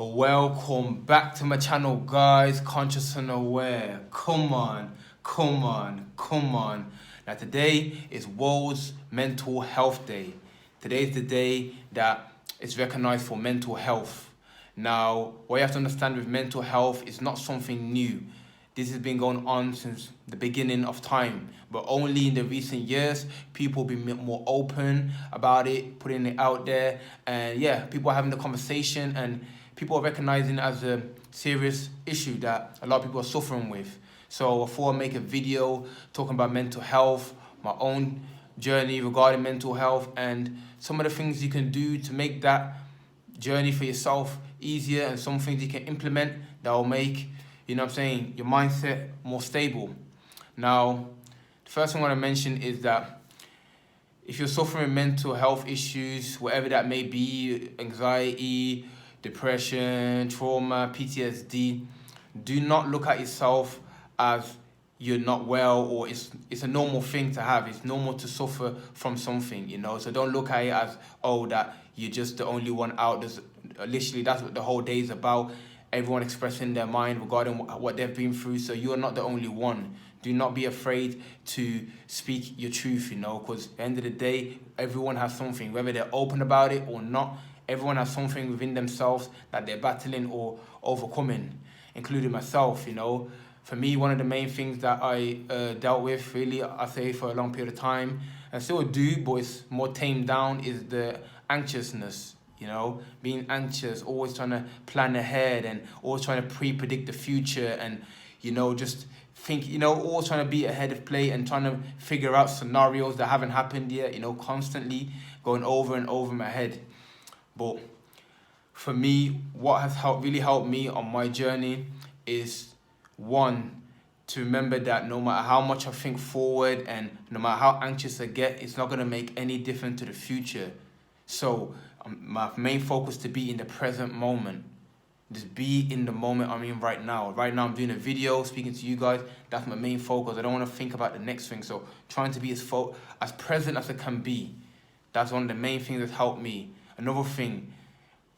Welcome back to my channel, guys. Conscious and aware. Come on, come on, come on. Now today is World's Mental Health Day. Today is the day that is recognized for mental health. Now, what you have to understand with mental health is not something new. This has been going on since the beginning of time, but only in the recent years, people have been more open about it, putting it out there, and yeah, people are having the conversation, and people are recognizing it as a serious issue that a lot of people are suffering with. So before I make a video talking about mental health, my own journey regarding mental health, and some of the things you can do to make that journey for yourself easier, and some things you can implement that will make, you know what I'm saying, your mindset more stable. Now, the first thing I want to mention is that if you're suffering mental health issues, whatever that may be, anxiety, depression, trauma, PTSD, do not look at yourself as you're not well, or it's a normal thing to have. It's normal to suffer from something, you know. So don't look at it as, oh, that you're just the only one out. Literally, that's what the whole day is about. Everyone expressing their mind regarding what they've been through. So you are not the only one. Do not be afraid to speak your truth, you know, because at the end of the day, everyone has something, whether they're open about it or not. Everyone has something within themselves that they're battling or overcoming, including myself, you know. For me, one of the main things that I dealt with, really, I say for a long period of time, and still do, but it's more tamed down, is the anxiousness, you know. Being anxious, always trying to plan ahead and always trying to pre-predict the future, and, you know, just think, you know, always trying to be ahead of play and trying to figure out scenarios that haven't happened yet, you know, constantly going over and over in my head. But for me, what has really helped me on my journey is, one, to remember that no matter how much I think forward and no matter how anxious I get, it's not going to make any difference to the future. So my main focus to be in the present moment. Just be in the moment I'm in right now. Right now I'm doing a video, speaking to you guys. That's my main focus. I don't want to think about the next thing. So trying to be as present as I can be. That's one of the main things that helped me. Another thing,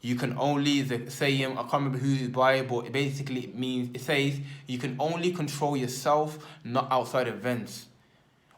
you can only, the saying, I can't remember who's by it, but it basically means, it says, you can only control yourself, not outside events.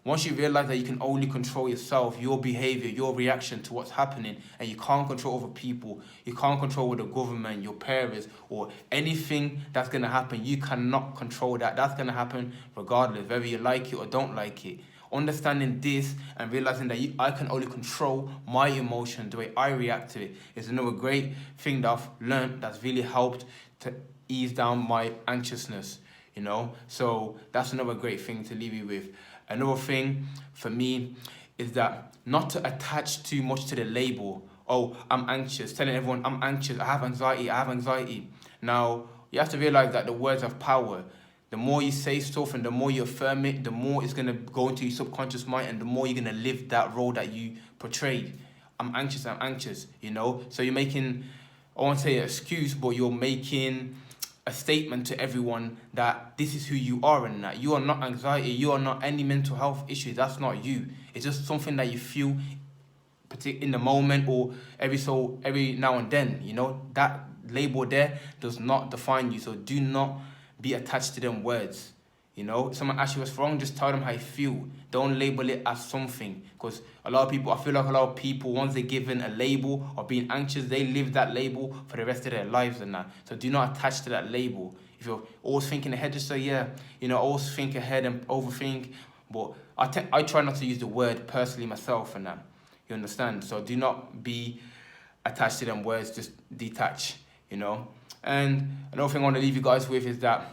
Once you realize that you can only control yourself, your behavior, your reaction to what's happening, and you can't control other people, you can't control the government, your parents, or anything that's going to happen, you cannot control that. That's going to happen regardless, whether you like it or don't like it. Understanding this and realizing that I can only control my emotions, the way I react to it, is another great thing that I've learned that's really helped to ease down my anxiousness, you know. So that's another great thing to leave you with. Another thing for me is that not to attach too much to the label. Oh, I'm anxious, telling everyone I'm anxious, I have anxiety. Now, you have to realize that the words have power. The more you say stuff and the more you affirm it, the more it's going to go into your subconscious mind, and the more you're going to live that role that you portrayed. I'm anxious, you know? So you're making, I won't say an excuse, but you're making a statement to everyone that this is who you are, and that you are not anxiety, you are not any mental health issues. That's not you. It's just something that you feel in the moment, or every now and then, you know? That label there does not define you, so do not be attached to them words, you know. If someone asks you what's wrong, just tell them how you feel. Don't label it as something, because I feel like a lot of people, once they're given a label of being anxious, they live that label for the rest of their lives and that. So do not attach to that label. If you're always thinking ahead, just say, yeah, you know, always think ahead and overthink. But I try not to use the word personally myself and that. You understand? So do not be attached to them words, just detach, you know. And another thing I want to leave you guys with is that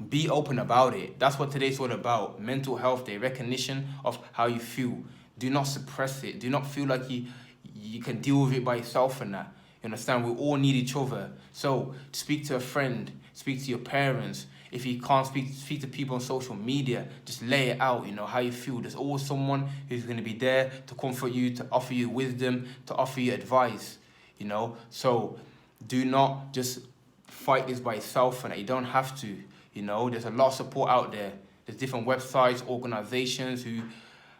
be open about it. That's what today's all about. Mental health day, recognition of how you feel. Do not suppress it. Do not feel like you can deal with it by yourself and that. You understand? We all need each other. So speak to a friend, speak to your parents. If you can't speak to people on social media, just lay it out, you know, how you feel. There's always someone who's going to be there to comfort you, to offer you wisdom, to offer you advice, you know. So do not just fight this by yourself, and you don't have to, you know. There's a lot of support out there. There's different websites, organizations who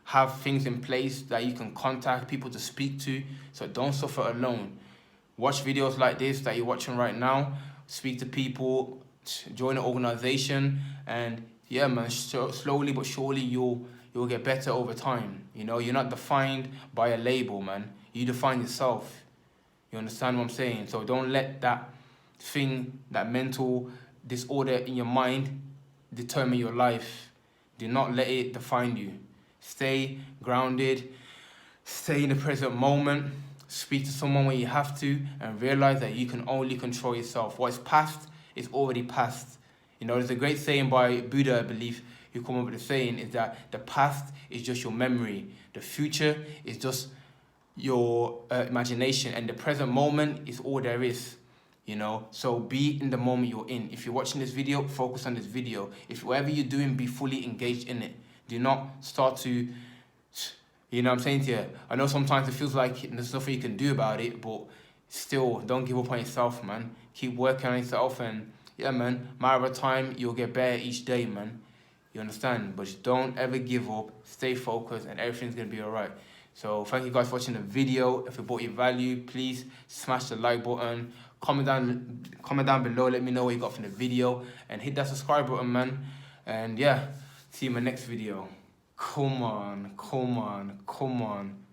have things in place that you can contact people to speak to. So don't suffer alone. Watch videos like this that you're watching right now. Speak to people, join an organization, and yeah, man, slowly but surely you'll get better over time. You know, you're not defined by a label, man. You define yourself. You understand what I'm saying? So don't let that thing, that mental disorder in your mind determine your life. Do not let it define you. Stay grounded, stay in the present moment, speak to someone when you have to, and realize that you can only control yourself. What's past is already past. You know, there's a great saying by Buddha, I believe, who come up with the saying is that the past is just your memory. The future is just your imagination, and the present moment is all there is. You know, so be in the moment you're in. If you're watching this video, focus on this video. If whatever you're doing, be fully engaged in it. Do not start to, you know what I'm saying to you? I know sometimes it feels like there's nothing you can do about it, but still, don't give up on yourself, man. Keep working on yourself, and yeah, man, matter of time, you'll get better each day, man. You understand? But just don't ever give up. Stay focused, and everything's gonna be alright. So thank you guys for watching the video. If it brought you value, please smash the like button. Comment down below. Let me know what you got from the video, and hit that subscribe button, man. And yeah, see you in my next video. Come on, come on, come on.